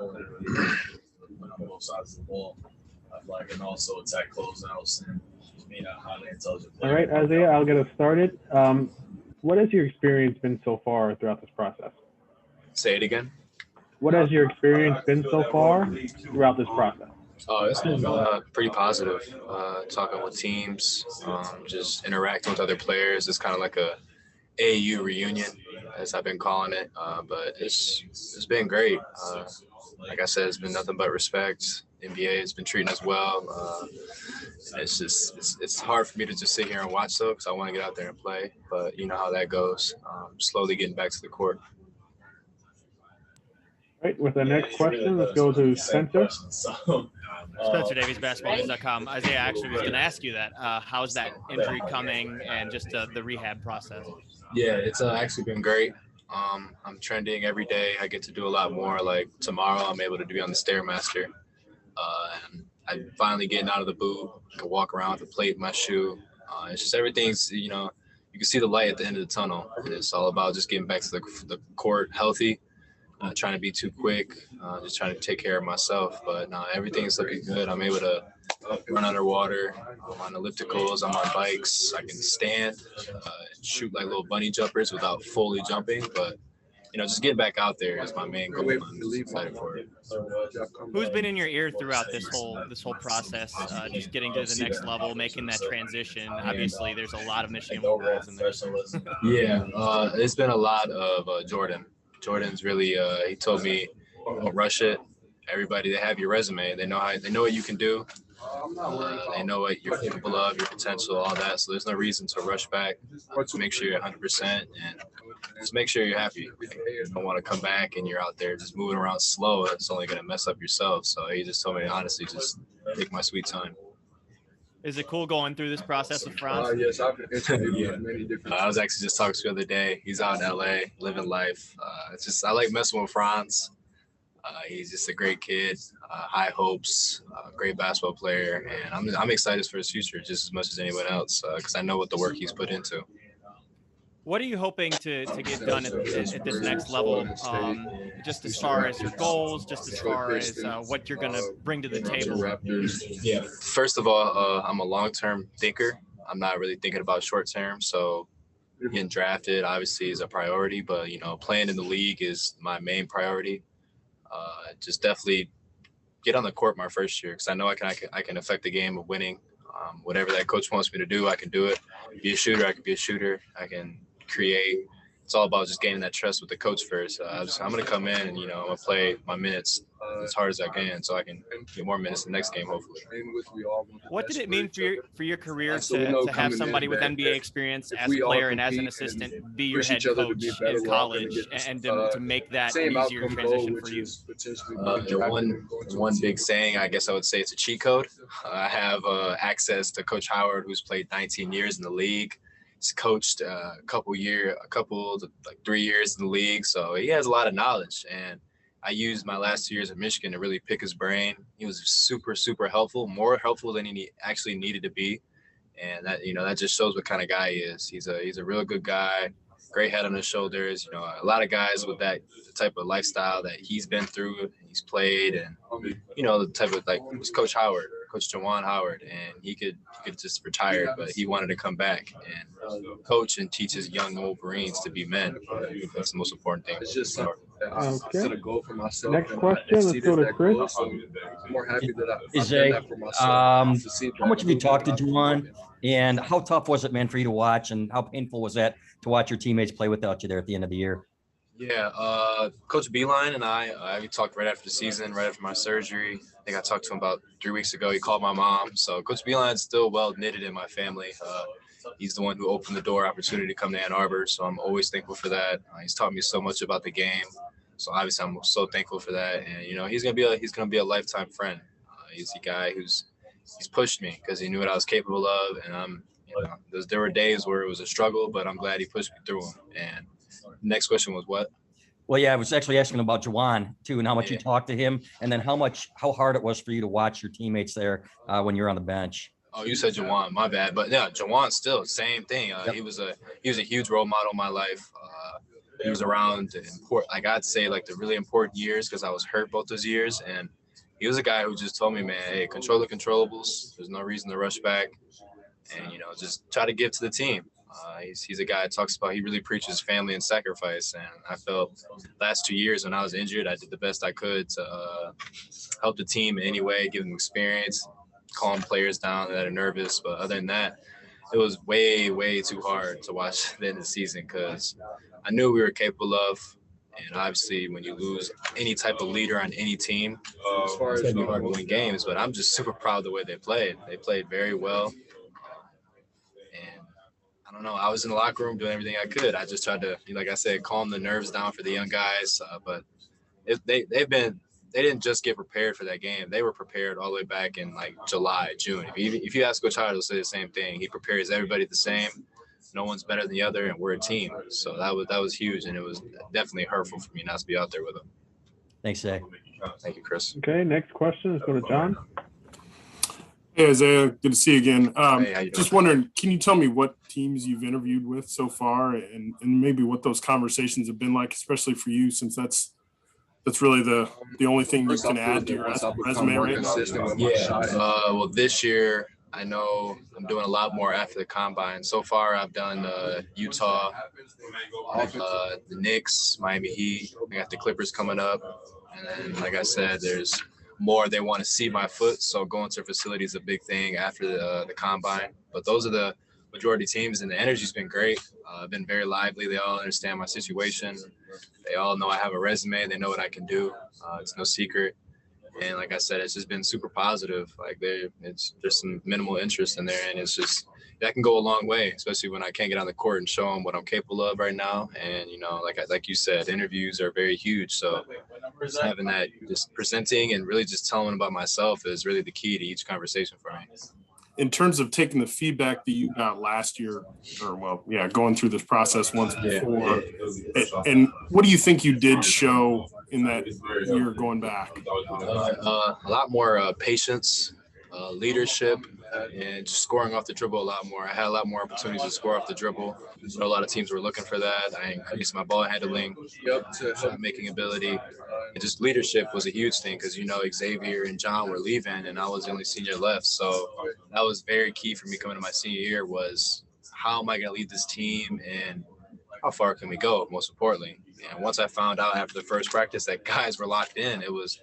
on both sides of the ball. I feel like, and also attack closeouts and being a highly intelligent player. All right, Isaiah, I'll get us started. What has your experience been so far throughout this process? Say it again. What has your experience been so far throughout this process? Oh, it's been pretty positive. Talking with teams, just interacting with other players. It's kind of like a AU reunion, as I've been calling it. But it's been great. Like I said, it's been nothing but respect. NBA has been treating us well. It's hard for me to just sit here and watch though, because I want to get out there and play. But you know how that goes. Slowly getting back to the court. Right, with the next question, let's go to Spencer. Spencer Davies, basketballnews.com. Isaiah actually was going to ask you that. How's that injury coming and just the rehab process? Yeah, it's actually been great. I'm trending every day. I get to do a lot more. Like tomorrow, I'm able to be on the Stairmaster. And I'm finally getting out of the boot. I can walk around with a plate in my shoe. It's just everything's, you can see the light at the end of the tunnel. And it's all about just getting back to the court healthy. Not trying to be too quick, just trying to take care of myself. But no, everything's looking good. I'm able to run underwater. I'm on ellipticals. I'm on bikes. I can stand and shoot like little bunny jumpers without fully jumping. But, just getting back out there is my main goal. I'm excited for it. Who's been in your ear throughout this whole process, just getting to the next level, making that transition? Obviously, there's a lot of Michigan Wolverines in there. Yeah, it's been a lot of Jordan. Jordan's really, he told me, don't rush it. Everybody, they have your resume. They know what you can do. They know what you're capable of, your potential, all that. So there's no reason to rush back. Just make sure you're 100% and just make sure you're happy. You don't want to come back and you're out there just moving around slow. It's only going to mess up yourself. So he just told me, honestly, just take my sweet time. Is it cool going through this process with Franz? Yes, I've interviewed many different. I was actually just talking to him the other day. He's out in LA, living life. I like messing with Franz. He's just a great kid, high hopes, great basketball player, and I'm excited for his future just as much as anyone else because I know what the work he's put into. What are you hoping to get done at this next level, just as far as your goals, just as far as what you're going to bring to the table? Yeah, first of all, I'm a long-term thinker. I'm not really thinking about short-term, so getting drafted obviously is a priority, but, playing in the league is my main priority. Just definitely get on the court my first year because I know I can affect the game of winning. Whatever that coach wants me to do, I can do it. Be a shooter, I can be a shooter. I can create. It's all about just gaining that trust with the coach first. I'm going to come in and, I'm going to play my minutes as hard as I can so I can get more minutes the next game, hopefully. What did it mean for your career to have somebody with NBA experience as a player and as an assistant be your head coach in college and to make that an easier transition for you? One big saying, I guess I would say it's a cheat code. I have access to Coach Howard, who's played 19 years in the league. He's coached a couple 3 years in the league. So he has a lot of knowledge. And I used my last 2 years in Michigan to really pick his brain. He was super, super helpful, more helpful than he actually needed to be. And that just shows what kind of guy he is. He's a real good guy, great head on his shoulders. A lot of guys with that type of lifestyle that he's been through and he's played and, the type of was Coach Howard. Coach Juwan Howard, and he could just retire, but he wanted to come back and coach and teach his young Wolverines to be men. That's the most important thing. It's just Okay. set a goal for myself. Next question, let's go to Chris. I'm more happy that I've Jay, done that for myself. how much have you talked to Juwan, and how tough was it, man, for you to watch, and how painful was that to watch your teammates play without you there at the end of the year? Yeah, Coach Beeline and I talked right after the season, right after my surgery. I think I talked to him about 3 weeks ago. He called my mom. So Coach Beeline's still well knitted in my family. He's the one who opened the door opportunity to come to Ann Arbor. So I'm always thankful for that. He's taught me so much about the game. So obviously I'm so thankful for that. And, he's going to be a lifetime friend. He's a guy he's pushed me because he knew what I was capable of. And there were days where it was a struggle, but I'm glad he pushed me through them. And the next question was what? Well, yeah, I was actually asking about Juwan too, and how much you talked to him, and then how hard it was for you to watch your teammates there when you're on the bench. Oh, you said Juwan, my bad. But yeah, Juwan still same thing. He was a huge role model in my life. he was around the like I'd say like the really important years because I was hurt both those years. And he was a guy who just told me, man, hey, control the controllables. There's no reason to rush back. And, just try to give to the team. He's a guy that talks about, he really preaches family and sacrifice. And I felt last 2 years when I was injured, I did the best I could to help the team in any way, give them experience, calm players down that are nervous. But other than that, it was way, way too hard to watch the end of the season because I knew we were capable of. And obviously, when you lose any type of leader on any team, it's going to be hard to win games. But I'm just super proud of the way they played. They played very well. And I don't know, I was in the locker room doing everything I could. I just tried to, like I said, calm the nerves down for the young guys. But they didn't just get prepared for that game. They were prepared all the way back in like July, June. If you ask Coach Howard, he'll say the same thing. He prepares everybody the same. No one's better than the other, and we're a team. So that was huge, and it was definitely hurtful for me not to be out there with him. Thanks, Zach. Thank you, Chris. Okay, next question. Let's go to John. Hey, Isaiah. Good to see you again. Hey, how you doing? Just wondering, can you tell me what teams you've interviewed with so far and maybe what those conversations have been like, especially for you, since that's really the only thing you can add to your resume right now? Yeah. Well, this year, I know I'm doing a lot more after the combine. So far, I've done Utah, the Knicks, Miami Heat. I got the Clippers coming up. And then, like I said, there's more. They want to see my foot. So going to a facility is a big thing after the combine. But those are the majority teams, and the energy's been great. Been very lively. They all understand my situation. They all know I have a resume. They know what I can do. It's no secret. And like I said, it's just been super positive. Like there's some minimal interest in there, and it's just that can go a long way, especially when I can't get on the court and show them what I'm capable of right now. And like you said, interviews are very huge. So just having that, just presenting and really just telling them about myself is really the key to each conversation for me. In terms of taking the feedback that you got last year, going through this process once before, and what do you think you did show in that year going back? A lot more patience, leadership, and just scoring off the dribble a lot more. I had a lot more opportunities to score off the dribble. So a lot of teams were looking for that. I increased my ball handling, shot making ability. And just leadership was a huge thing because, Xavier and John were leaving and I was the only senior left. So that was very key for me coming to my senior year was how am I going to lead this team and how far can we go, most importantly. And once I found out after the first practice that guys were locked in, it was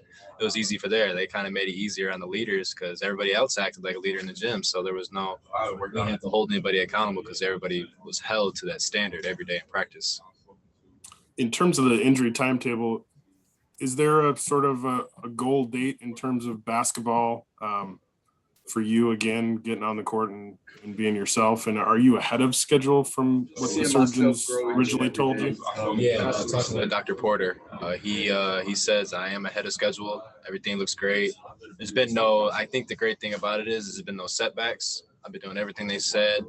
easy for there. They kind of made it easier on the leaders because everybody else acted like a leader in the gym. So there was no, we didn't have to hold anybody accountable because everybody was held to that standard every day in practice. In terms of the injury timetable, is there a sort of a goal date in terms of basketball for you, again, getting on the court and being yourself? And are you ahead of schedule from what the surgeons originally told you? Yeah, I talked to Dr. Porter. He says I am ahead of schedule. Everything looks great. There's been I think the great thing about it is there's been no setbacks. I've been doing everything they said.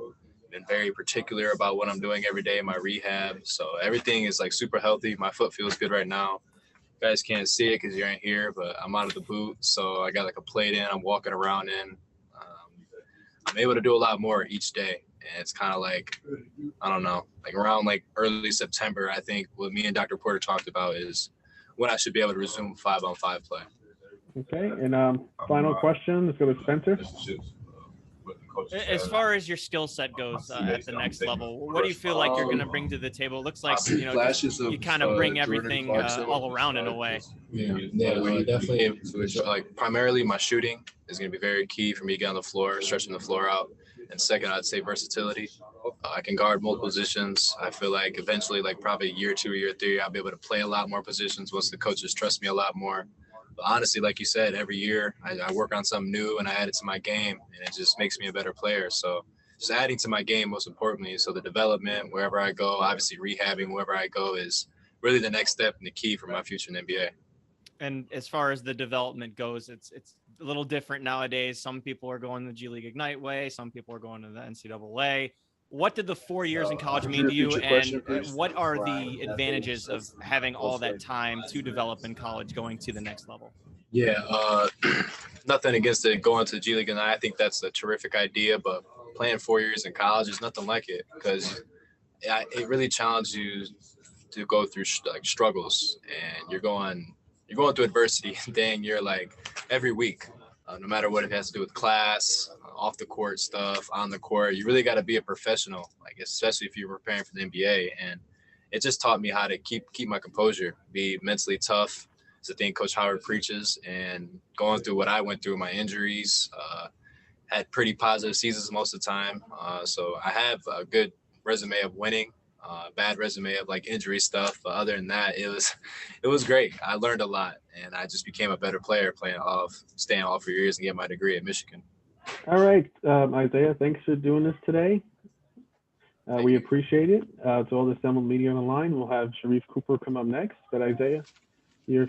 Been very particular about what I'm doing every day in my rehab. So everything is like super healthy. My foot feels good right now. You guys can't see it because you ain't here, but I'm out of the boot. So I got like a plate in, I'm walking around in. I'm able to do a lot more each day. And it's kind of like, I don't know, like around like early September, I think what me and Dr. Porter talked about is when I should be able to resume 5-on-5 play. Okay. And final question, let's go to Spencer. As far as your skill set goes at the next level, what do you feel like you're going to bring to the table? It looks like, you kind of bring everything all around in a way. Yeah, definitely. Like primarily my shooting is going to be very key for me to get on the floor, stretching the floor out. And second, I'd say versatility. I can guard multiple positions. I feel like eventually, like probably year 2 or year 3, I'll be able to play a lot more positions once the coaches trust me a lot more. But honestly, like you said, every year I work on something new and I add it to my game, and it just makes me a better player. So just adding to my game, most importantly. So the development, wherever I go, obviously rehabbing wherever I go is really the next step and the key for my future in the NBA. And as far as the development goes, it's a little different nowadays. Some people are going the G League Ignite way. Some people are going to the NCAA. What did the 4 years in college mean to you, and what are the advantages of having all that time to develop in college going to the next level? Yeah, nothing against it going to G League, and I think that's a terrific idea, but playing 4 years in college is nothing like it because it really challenges you to go through like struggles, and you're going through adversity dang near like every week, no matter what it has to do with class, off the court stuff, on the court. You really got to be a professional, like especially if you're preparing for the NBA. And it just taught me how to keep my composure, be mentally tough. It's the thing Coach Howard preaches. And going through what I went through, my injuries, had pretty positive seasons most of the time. So I have a good resume of winning, bad resume of like injury stuff. But other than that, it was great. I learned a lot, and I just became a better player staying all 4 years and getting my degree at Michigan. All right, Isaiah, thanks for doing this today. We appreciate it. To all the assembled media on the line, we'll have Sharif Cooper come up next. But Isaiah, you're